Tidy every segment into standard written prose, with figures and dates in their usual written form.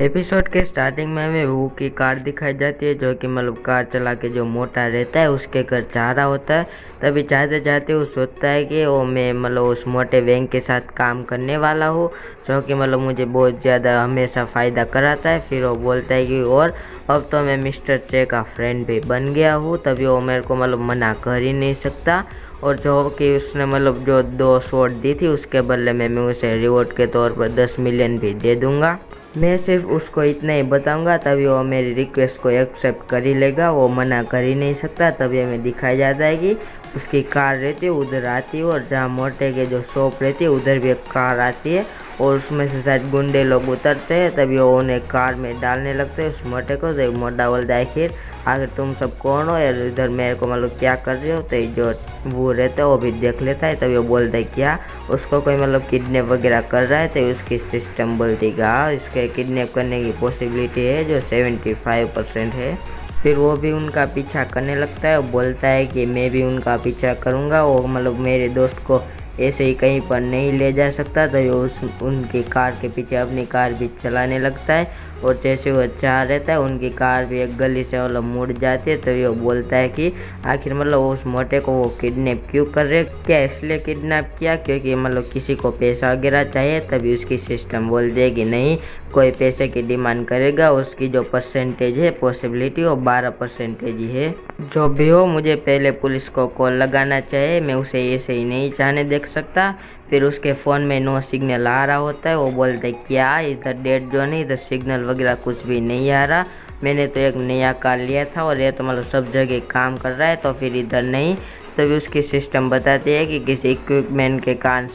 Episode के starting में हमें वो की कार दिखाई जाती है, जो कि मतलब कार चला के जो मोटा रहता है उसके घर जा रहा होता है। तभी जाते जाते वो सोचता है कि वो मैं मतलब उस मोटे वैंग के साथ काम करने वाला हूँ, जो कि मतलब मुझे बहुत ज़्यादा हमेशा फ़ायदा कराता है। फिर वो बोलता है कि और अब तो मैं मिस्टर चे का फ्रेंड भी बन गया हूँ। तभी वो मेरे को मतलब मना कर ही नहीं सकता। और जो कि उसने मतलब जो 2 शॉट दी थी उसके बदले में मैं उसे रिवॉर्ड के तौर पर 10 मिलियन भी दे दूँगा। मैं सिर्फ उसको इतना ही बताऊंगा, तभी वो मेरी रिक्वेस्ट को एक्सेप्ट कर ही लेगा। वो मना कर ही नहीं सकता। तभी हमें दिखाया जाता है कि उसकी कार रहती है उधर आती है, और जहाँ मोटे के जो शॉप रहती है उधर भी एक कार आती है, और उसमें से शायद गुंडे लोग उतरते हैं। तभी वो उन्हें कार में डालने लगते हैं उस मोटे को। तो मोटा बोलता है आखिर तुम सब कौन हो यार, इधर मेरे को मतलब क्या कर रहे हो। तो जो वो रहता है वो भी देख लेता है। तभी वो बोलता है क्या उसको कोई मतलब किडनैप वगैरह कर रहा है। तो उसकी सिस्टम बोलती है हाँ, इसके किडनैप करने की पॉसिबिलिटी है जो 75% है। फिर वो भी उनका पीछा करने लगता है। वो बोलता है कि मैं भी उनका पीछा करूँगा, वो मतलब मेरे दोस्त को ऐसे ही कहीं पर नहीं ले जा सकता। तो वो उनकी कार के पीछे अपनी कार भी चलाने लगता है, और जैसे वो चाह रहता है उनकी कार भी एक गली से मतलब मुड़ जाती है। तो वो बोलता है कि आखिर मतलब उस मोटे को वो किडनैप क्यों कर रहे, क्या इसलिए किडनैप किया क्योंकि मतलब किसी को पैसा वगैरह चाहिए। तभी उसकी सिस्टम बोल देगी नहीं, कोई पैसे की डिमांड करेगा उसकी जो परसेंटेज है पॉसिबिलिटी वो 12% ही है। जो भी हो मुझे पहले पुलिस को कॉल लगाना चाहिए, मैं उसे ऐसे ही नहीं जाने देख सकता। फिर उसके फ़ोन में नो सिग्नल आ रहा होता है। वो बोलते है क्या इधर डेड जोन है, इधर सिग्नल वगैरह कुछ भी नहीं आ रहा। मैंने तो एक नया कार लिया था और ये तो मतलब सब जगह काम कर रहा है, तो फिर इधर नहीं। तभी उसकी सिस्टम बताती है कि किसी इक्विपमेंट के कारण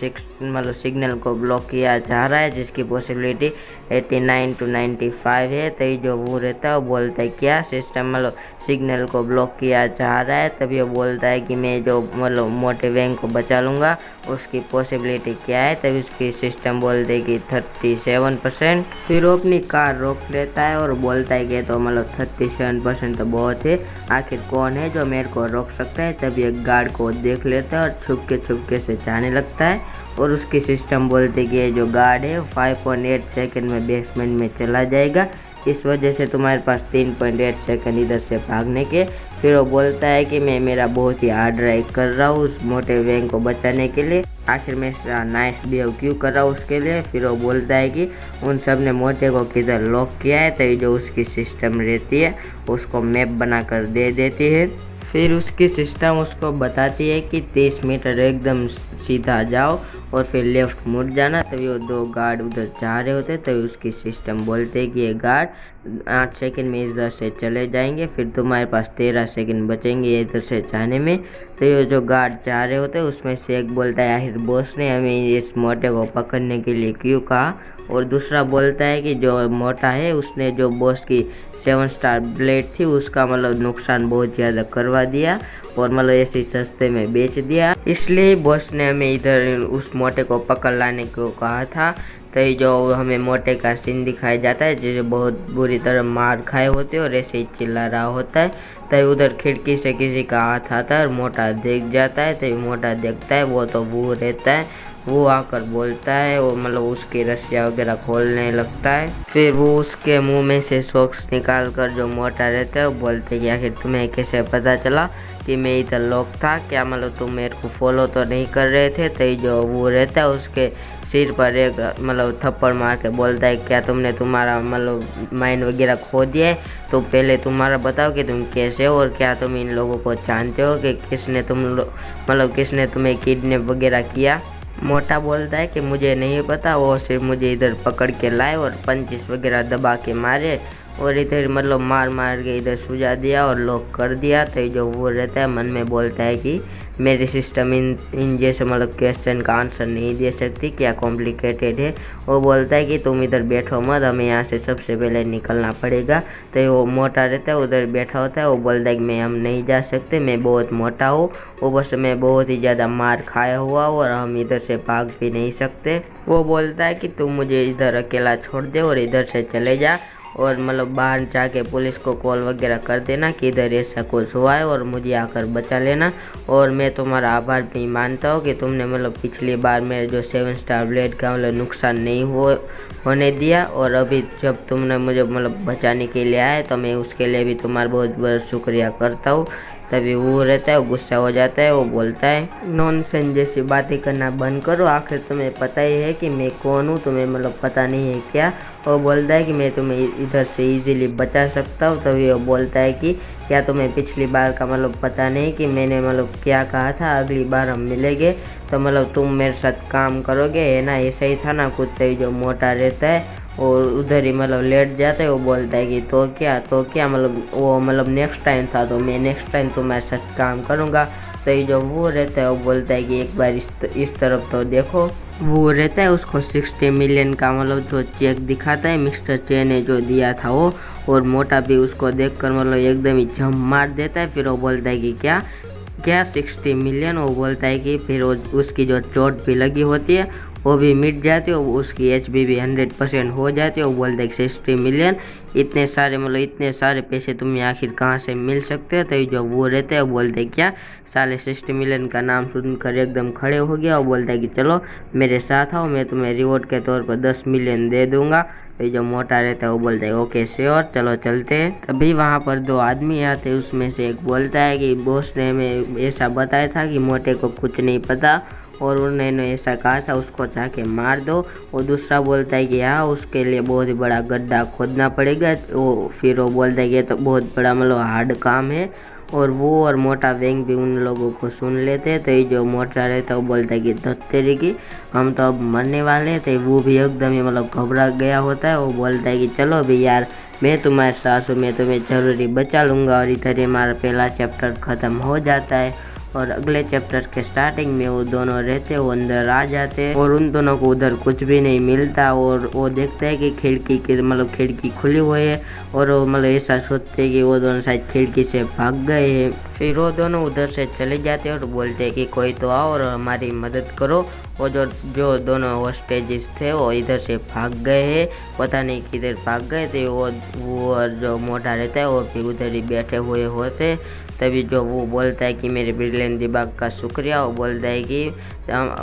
मतलब सिग्नल को ब्लॉक किया जा रहा है, जिसकी पॉसिबिलिटी 89 to 95 है। तो जो वो रहता है वो बोलता है क्या सिस्टम मतलब सिग्नल को ब्लॉक किया जा रहा है। तभी वो बोलता है कि मैं जो मतलब मोटे वैंग को बचा लूँगा उसकी पॉसिबिलिटी क्या है। तभी उसकी सिस्टम बोल देगी 37%। फिर वो अपनी कार रोक लेता है और बोलता है कि तो मतलब 37% तो बहुत है, आखिर कौन है जो मेरे को रोक सकता है। तभी एक गार्ड को देख लेता है और छुपके से जाने लगता है, और उसकी सिस्टम बोलती है कि जो गार्ड है 5.8 सेकंड में बेसमेंट में चला जाएगा, इस वजह से तुम्हारे पास 3.8 सेकंड इधर से भागने के। फिर वो बोलता है कि मैं मेरा बहुत ही हार्ड ड्राइव कर रहा हूँ उस मोटे वैंग को बचाने के लिए, आखिर मैं नाइस बिहेव क्यों कर रहा हूँ उसके लिए। फिर वो बोलता है कि उन सब ने मोटे को किधर लॉक किया है। तो जो उसकी सिस्टम रहती है उसको मैप बनाकर दे देती है। फिर उसकी सिस्टम उसको बताती है कि 30 मीटर एकदम सीधा जाओ और फिर लेफ्ट मुड़ जाना। तभी वो 2 गार्ड उधर जा रहे होते, तभी उसकी सिस्टम बोलते हैं कि ये गार्ड 8 सेकंड में इधर से चले जाएंगे, फिर तुम्हारे पास 13 सेकंड बचेंगे इधर से जाने में। तो ये जो गार्ड जा रहे होते हैं उसमें से एक बोलता है आखिर बॉस ने हमें इस मोटे को पकड़ने के लिए क्यों कहा। और दूसरा बोलता है कि जो मोटा है उसने जो बॉस की 7 स्टार ब्लेड थी उसका मतलब नुकसान बहुत ज़्यादा करवा दिया, और मतलब ऐसे सस्ते में बेच दिया, इसलिए बॉस ने हमें इधर उस मोटे को पकड़ लाने को कहा था। तो जो हमें मोटे का सीन दिखाया जाता है जैसे बहुत बुरी तरह मार खाए होते और ऐसे ही चिल्ला रहा होता है। तो उधर खिड़की से किसी का हाथ आता है और मोटा देख जाता है। तो मोटा देखता है वो तो वो रहता है, वो आकर बोलता है, वो मतलब उसकी रस्सियाँ वगैरह खोलने लगता है। फिर वो उसके मुंह में से सॉक्स निकाल कर जो मोटा रहता है वो बोलते हैं कि आखिर तुम्हें कैसे पता चला कि मैं इधर लॉक था, क्या मतलब तुम मेरे को फॉलो तो नहीं कर रहे थे। तो जो वो रहता है उसके सिर पर एक मतलब थप्पड़ मार के बोलता है क्या तुमने तुम्हारा मतलब माइंड वगैरह खो दिया है, तो पहले तुम्हारा बताओ कि तुम कैसे हो और क्या तुम इन लोगों को जानते हो कि किसने किसने तुम्हें किडनैप वगैरह किया। मोटा बोलता है कि मुझे नहीं पता, वो सिर्फ मुझे इधर पकड़ के लाए और पंचिस वगैरह दबा के मारे और इधर मतलब मार के इधर सुझा दिया और लॉक कर दिया। तो जो वो रहता है मन में बोलता है कि मेरी सिस्टम इन जैसे मतलब क्वेश्चन का आंसर नहीं दे सकती, क्या कॉम्प्लिकेटेड है। वो बोलता है कि तुम इधर बैठो मत, हमें यहाँ से सबसे पहले निकलना पड़ेगा। तो वो मोटा रहता है उधर बैठा होता है, वो बोलता है कि हम नहीं जा सकते, मैं बहुत मोटा हूँ, ऊपर से मैं बहुत ही ज़्यादा मार खाया हुआ हूँ और हम इधर से भाग भी नहीं सकते। वो बोलता है कि तुम मुझे इधर अकेला छोड़ दे और इधर से चले जा। और मतलब बाहर जाके पुलिस को कॉल वगैरह कर देना कि इधर ऐसा कुछ हुआ है और मुझे आकर बचा लेना। और मैं तुम्हारा आभार भी मानता हूँ कि तुमने मतलब पिछली बार मेरे जो 7 स्टार ब्लेड का मतलब नुकसान नहीं होने दिया, और अभी जब तुमने मुझे मतलब बचाने के लिए आए तो मैं उसके लिए भी तुम्हारा बहुत बहुत शुक्रिया करता हूँ। तभी वो रहता है, वो गुस्सा हो जाता है, वो बोलता है नॉनसेंस जैसी बातें करना बंद करो, आखिर तुम्हें पता ही है कि मैं कौन हूँ, तुम्हें मतलब पता नहीं है क्या। वो बोलता है कि मैं तुम्हें इधर से इजीली बचा सकता हूँ। तभी वो बोलता है कि क्या तुम्हें पिछली बार का मतलब पता नहीं कि मैंने मतलब क्या कहा था, अगली बार हम मिलेंगे तो मतलब तुम मेरे साथ काम करोगे, है ना। ऐसा ही था ना कुछ। तभी जो मोटा रहता है और उधर ही मतलब लेट जाता है, वो बोलता है कि तो क्या मतलब वो मतलब नेक्स्ट टाइम था, तो मैं नेक्स्ट टाइम तुम्हारे साथ काम करूँगा। तो ये जो वो रहता है वो बोलता है कि एक बार इस तरफ तो देखो। वो रहता है, उसको 60 मिलियन का मतलब जो चेक दिखाता है मिस्टर चे ने जो दिया था वो, और मोटा भी उसको देखकर मतलब एकदम ही जंप मार देता है। फिर वो बोलता है कि क्या क्या 60 मिलियन। वो बोलता है कि फिर उसकी जो चोट भी लगी होती है वो भी मिट जाती है, उसकी एचपी भी 100% हो जाती है। वो बोलता है कि 60 मिलियन इतने सारे मतलब इतने सारे पैसे तुम्हें आखिर कहाँ से मिल सकते हैं। तो जो वो रहते हैं वो बोलते हैं क्या, साले 60 मिलियन का नाम सुनकर एकदम खड़े हो गया। वो बोलता है कि चलो मेरे साथ आओ, मैं तुम्हें रिवॉर्ड के तौर पर 10 मिलियन दे दूंगा। तो जो मोटा रहता है वो बोलता है ओके श्योर, चलो चलते हैं। तभी वहाँ पर 2 आदमी आते हैं, उसमें से एक बोलता है कि बॉस ने हमें ऐसा बताया था कि मोटे को कुछ नहीं पता और उन्होंने ऐसा कहा था उसको जाके मार दो। और दूसरा बोलता है कि हाँ उसके लिए बहुत ही बड़ा गड्ढा खोदना पड़ेगा। वो फिर वो बोलता है कि ये तो बहुत बड़ा मतलब हार्ड काम है। और वो और मोटा वेंग भी उन लोगों को सुन लेते हैं। तो ये जो मोटा रहता है वो बोलता है कि धत्तेरी की हम तो अब मरने वाले हैं। तो वो भी एकदम ही मतलब घबरा गया होता है। वो बोलता है कि चलो भी यार मैं तुम्हारे साथ हूँ, मैं तुम्हें जरूरी बचा लूँगा। और इधर ही हमारा पहला चैप्टर ख़त्म हो जाता है। और अगले चैप्टर के स्टार्टिंग में वो दोनों रहते हैं, वो अंदर आ जाते हैं और उन दोनों को उधर कुछ भी नहीं मिलता। और वो देखते हैं कि खिड़की की मतलब खिड़की खुली हुई है, और वो मतलब ऐसा सोचते हैं कि वो दोनों शायद खिड़की से भाग गए हैं। फिर वो दोनों उधर से चले जाते हैं और बोलते हैं कि कोई तो आओ और हमारी मदद करो। वो जो दोनों होस्टेजेस थे वो इधर से भाग गए हैं, पता नहीं किधर भाग गए थे। वो और जो मोटा रहता है वो भी उधर ही बैठे हुए होते। तभी जो वो बोलता है कि मेरे ब्रिलियंट दिमाग का शुक्रिया। वो बोलता है कि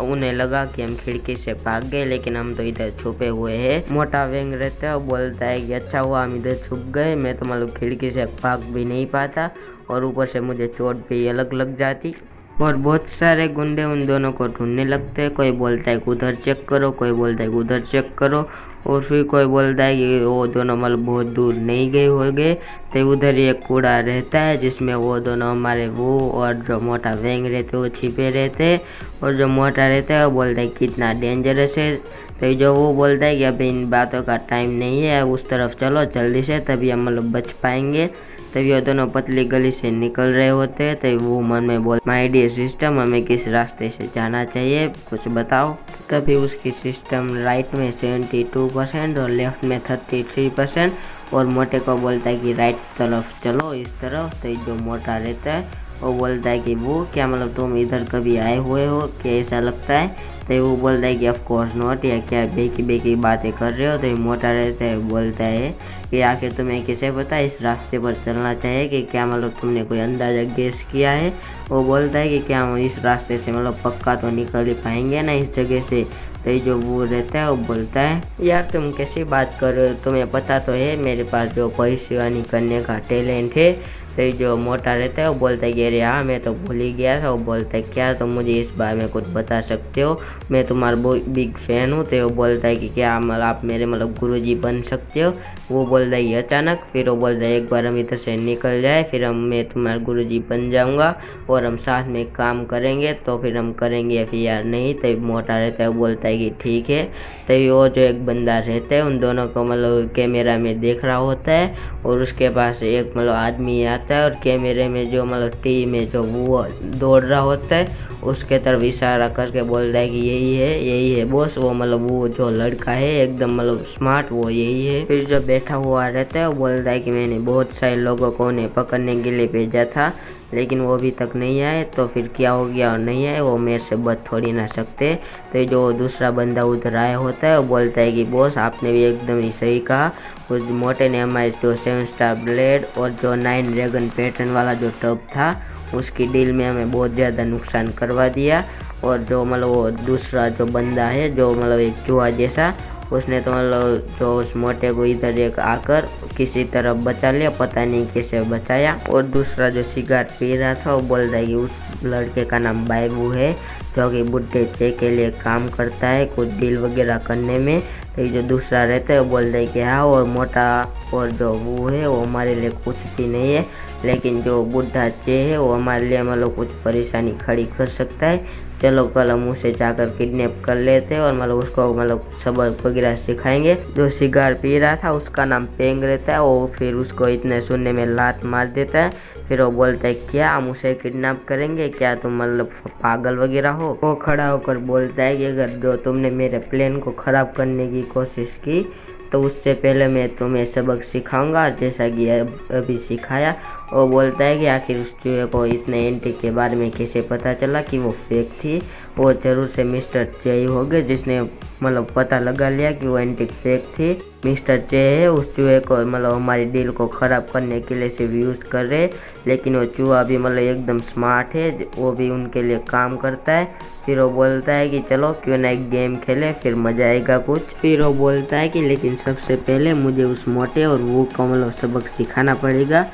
उन्हें लगा कि हम खिड़की से भाग गए लेकिन हम तो इधर छुपे हुए हैं। मोटा वेंग रहता है, वो बोलता है कि अच्छा हुआ हम इधर छुप गए, मैं तो मतलब खिड़की से भाग भी नहीं पाता और ऊपर से मुझे चोट भी अलग लग जाती। और बहुत सारे गुंडे उन दोनों को ढूंढने लगते हैं, कोई बोलता है कि उधर चेक करो, कोई बोलता है कि उधर चेक करो, और फिर कोई बोलता है कि वो दोनों मतलब बहुत दूर नहीं गए हो गए। तो उधर एक कूड़ा रहता है जिसमें वो दोनों हमारे वो और जो मोटा वेंग रहते वो छिपे रहते हैं। और जो मोटा रहता है वो बोलता है कितना डेंजरस है। तो जो वो बोलता है कि अभी इन बातों का टाइम नहीं है, उस तरफ चलो जल्दी से, तभी हम मतलब बच पाएंगे। तभी वो दोनों पतली गली से निकल रहे होते हैं। तभी वो मन में बोल माय डियर सिस्टम हमें किस रास्ते से जाना चाहिए, कुछ बताओ। तभी उसकी सिस्टम राइट में 72% और लेफ्ट में 33%, और मोटे को बोलता है कि राइट तरफ चलो, इस तरफ। तो जो मोटा रहता है वो बोलता है कि वो क्या मतलब तुम इधर कभी आए हुए हो क्या, ऐसा लगता है। तो वो बोलता है कि ऑफ कोर्स नॉट, या क्या बेकी बातें कर रहे हो। तो मोटा रहता है बोलता है कि आखिर तुम्हें कैसे पता इस रास्ते पर चलना चाहिए, कि क्या मतलब तुमने कोई अंदाज़ा गेस किया है। वो बोलता है कि क्या हम इस रास्ते से मतलब पक्का तो निकल ही पाएंगे ना इस जगह से। तो जो वो रहता है वो बोलता है यार तुम कैसी बात कर रहे हो, तुम्हें पता तो है मेरे पास जो भविष्यवाणी करने का टैलेंट है। तो जो मोटा रहता है वो बोलता है कि अरे हाँ मैं तो भूल ही गया था। वो बोलता है क्या तुम मुझे इस बारे में कुछ बता सकते हो, मैं तुम्हारा बहुत बिग फैन हूँ। तो वो बोलता है कि क्या आप मेरे मतलब गुरुजी बन सकते हो। वो बोलता है अचानक। फिर वो बोलता है एक बार हम इधर से निकल जाए फिर मैं तुम्हारा गुरुजी बन जाऊँगा और हम साथ में काम करेंगे, तो फिर हम करेंगे फिर यार नहीं। तो मोटा रहता है वो बोलता है कि ठीक है। तो वो जो एक बंदा रहता है उन दोनों को मतलब कैमरा में देख रहा होता है, और उसके पास एक मतलब आदमी आता है और कैमरे में जो मतलब टीवी में जो वो दौड़ रहा होता है उसके तरफ इशारा करके बोल रहा है कि यही है बॉस। वो मतलब वो जो लड़का है एकदम मतलब स्मार्ट, वो यही है। फिर जो बैठा हुआ रहता है वो बोल रहा है कि मैंने बहुत सारे लोगों को उन्हें पकड़ने के लिए भेजा था, लेकिन वो अभी तक नहीं आए। तो फिर क्या हो गया और नहीं आए, वो मेरे से बच थोड़ी ना सकते। तो ये जो दूसरा बंदा उधर आया होता है वो बोलता है कि बॉस आपने भी एकदम ही सही कहा, उस मोटे ने हमारे जो 7 स्टार ब्लेड और जो 9 ड्रैगन पैटर्न वाला जो टब था उसकी डील में हमें बहुत ज़्यादा नुकसान करवा दिया। और जो मतलब वो दूसरा जो बंदा है जो मतलब एक चूहा जैसा, उसने तो मतलब जो उस मोटे को इधर एक आकर किसी तरह बचा लिया, पता नहीं कैसे बचाया। और दूसरा जो सिगारेट पी रहा था वो बोल रहा है कि उस लड़के का नाम बाबू है, जो कि बुढ़े चे के लिए काम करता है कुछ डील वगैरह करने में। तो ये जो दूसरा रहता है वो बोल रहा है कि हाँ, और मोटा और जो वो है वो हमारे लिए कुछ भी नहीं है, लेकिन जो बुढ़ा चे है वो हमारे लिए मतलब कुछ परेशानी खड़ी कर सकता है। चलो कल हम उसे जाकर किडनैप कर लेते हैं और मतलब उसको मतलब सबक वगैरह सिखाएंगे। जो सिगार पी रहा था उसका नाम पेंग रहता है, वो फिर उसको इतने सुनने में लात मार देता है। फिर वो बोलता है क्या हम उसे किडनैप करेंगे, क्या तुम मतलब पागल वगैरह हो। वो खड़ा होकर बोलता है कि अगर जो तुमने मेरे प्लान को ख़राब करने की कोशिश की तो उससे पहले मैं तुम्हें सबक सिखाऊंगा, जैसा कि अभी सिखाया। वो बोलता है कि आखिर उस चूहे को इतने एंटीक के बारे में कैसे पता चला कि वो फेक थी। वो जरूर से मिस्टर चे ही हो गए जिसने मतलब पता लगा लिया कि वो एंटीक फेक थी। मिस्टर चे है उस चूहे को मतलब हमारी डील को ख़राब करने के लिए सिर्फ यूज़ कर रहे, लेकिन वो चूहा भी मतलब एकदम स्मार्ट है, वो भी उनके लिए काम करता है। फिर वो बोलता है कि चलो क्यों ना एक गेम खेले, फिर मजा आएगा कुछ। फिर वो बोलता है कि लेकिन सबसे पहले मुझे उस मोटे और वो को मतलब सबक सिखाना पड़ेगा,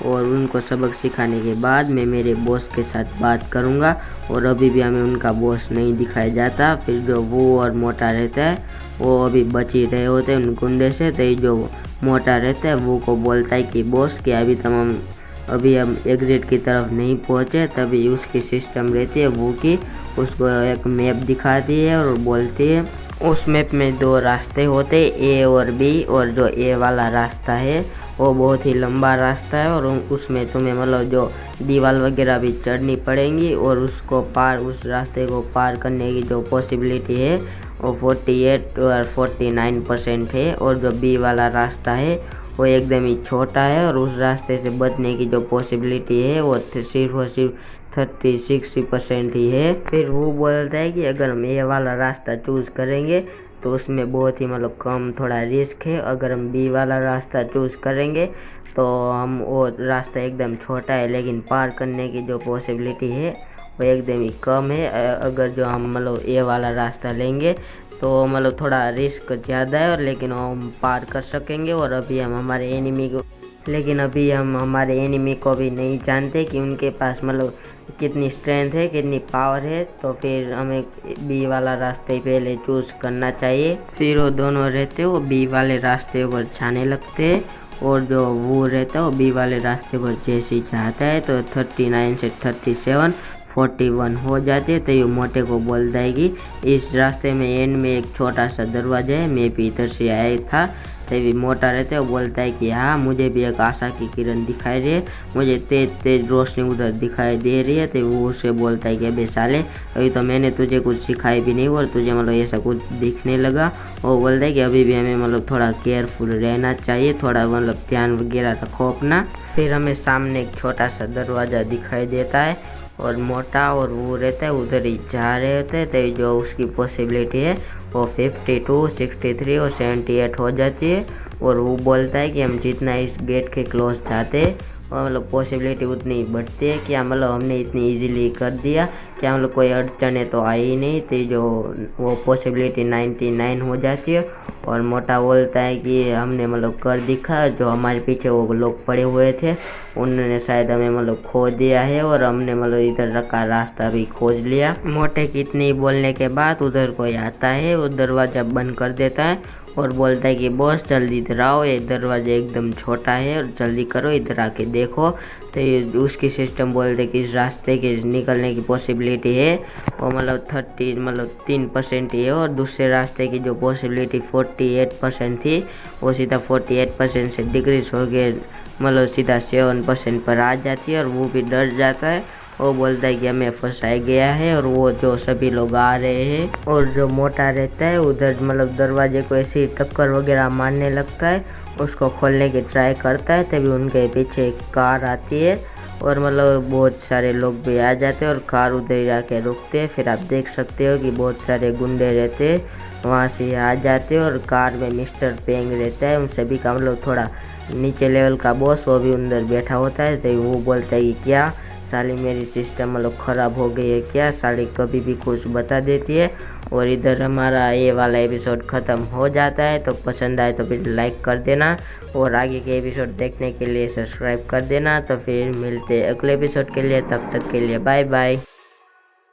और उनको सबक सिखाने के बाद मैं मेरे बॉस के साथ बात करूंगा। और अभी भी हमें उनका बॉस नहीं दिखाया जाता। फिर जो वो और मोटा रहता है वो अभी बच ही रहे होते हैं उन गुंडे से। तो ये जो मोटा रहता है वो को बोलता है कि बॉस कि अभी हम एग्जिट की तरफ नहीं पहुँचे। तभी उसकी सिस्टम रहती है वो कि उसको एक मैप दिखाती है और बोलती है उस मैप में 2 रास्ते होते हैं, ए और बी। और जो ए वाला रास्ता है वो बहुत ही लंबा रास्ता है और उसमें तुम्हें मतलब जो दीवार वगैरह भी चढ़नी पड़ेंगी, और उस रास्ते को पार करने की जो पॉसिबिलिटी है वो 48 और 49% है। और जो बी वाला रास्ता है वो एकदम ही छोटा है और उस रास्ते से बचने की जो पॉसिबिलिटी है वो सिर्फ और सिर्फ 30-60% ही है। फिर वो बोलता है कि अगर हम ये वाला रास्ता चूज़ करेंगे तो उसमें बहुत ही मतलब कम थोड़ा रिस्क है। अगर हम बी वाला रास्ता चूज़ करेंगे तो हम वो रास्ता एकदम छोटा है, लेकिन पार करने की जो पॉसिबिलिटी है वो एकदम ही कम है। अगर जो हम मतलब ए वाला रास्ता लेंगे तो मतलब थोड़ा रिस्क ज़्यादा है, और लेकिन वो हम पार कर सकेंगे। और अभी हम हमारे एनिमी को भी नहीं जानते कि उनके पास मतलब कितनी स्ट्रेंथ है, कितनी पावर है। तो फिर हमें बी वाला रास्ते पहले चूज़ करना चाहिए। फिर वो दोनों रहते वो बी वाले रास्ते पर जाने लगते हैं, और जो वो रहता है वो बी वाले रास्ते पर जैसे ही जाता है तो 39 से 37 41 हो जाते हैं। तो ये मोटे को बोलता है कि इस रास्ते में एंड में एक छोटा सा दरवाजा है, मैं भी इधर से आया था। तभी मोटा रहता है वो बोलता है कि हाँ, मुझे भी एक आशा की किरण दिखाई दे, मुझे तेज तेज रोशनी उधर दिखाई दे रही है। तो वो उसे बोलता है कि अबे साले, अभी तो मैंने तुझे कुछ सिखाई भी नहीं और तुझे मतलब ऐसा कुछ दिखने लगा। वो बोलता है कि अभी भी हमें मतलब थोड़ा केयरफुल रहना चाहिए, थोड़ा मतलब ध्यान वगैरह रखो अपना। फिर हमें सामने एक छोटा सा दरवाज़ा दिखाई देता है और मोटा और वो रहता है उधर ही जा रहे होते हैं। तो जो उसकी पॉसिबिलिटी है वो 52, 63 और 78 हो जाती है। और वो बोलता है कि हम जितना इस गेट के क्लोज जाते और मतलब पॉसिबिलिटी उतनी ही बढ़ती है, क्या मतलब हमने इतनी इजीली कर दिया, क्या मतलब कोई अड़चने तो आई ही नहीं। तो जो वो पॉसिबिलिटी 99 हो जाती है। और मोटा बोलता है कि हमने मतलब कर दिखा, जो हमारे पीछे वो लोग पड़े हुए थे उन्होंने शायद हमें मतलब खो दिया है, और हमने मतलब इधर रखा रास्ता भी खोज लिया। मोटे की इतनी बोलने के बाद उधर कोई आता है, वो दरवाज़ा बंद कर देता है और बोलता है कि बॉस जल्दी इधर आओ, ये दरवाज़ा एकदम छोटा है और जल्दी करो, इधर आके देखो। तो उसकी सिस्टम बोलते कि इस रास्ते के निकलने की पॉसिबिलिटी है वो मतलब 3% ही है, और दूसरे रास्ते की जो पॉसिबिलिटी 48% थी वो सीधा 48% से डिक्रीज हो गए मतलब सीधा 7% पर आ जाती है। और वो भी डर जाता है, वो बोलता है कि हमें फंसाया गया है, और वो जो सभी लोग आ रहे हैं। और जो मोटा रहता है उधर मतलब दरवाजे को ऐसे टक्कर वगैरह मारने लगता है, उसको खोलने की ट्राई करता है। तभी उनके पीछे एक कार आती है और मतलब बहुत सारे लोग भी आ जाते हैं और कार उधर ही आके रुकते हैं। फिर आप देख सकते हो कि बहुत सारे गुंडे रहते हैं, वहाँ से आ जाते हैं और कार में मिस्टर पेंग रहता है, उन सभी का मतलब थोड़ा नीचे लेवल का बॉस, वो भी अंदर बैठा होता है। तो वो बोलता है कि क्या साली मेरी सिस्टम मतलब ख़राब हो गई है क्या, साली कभी भी कुछ बता देती है। और इधर हमारा ये वाला एपिसोड ख़त्म हो जाता है। तो पसंद आए तो फिर लाइक कर देना और आगे के एपिसोड देखने के लिए सब्सक्राइब कर देना। तो फिर मिलते हैं अगले एपिसोड के लिए, तब तक के लिए बाय बाय।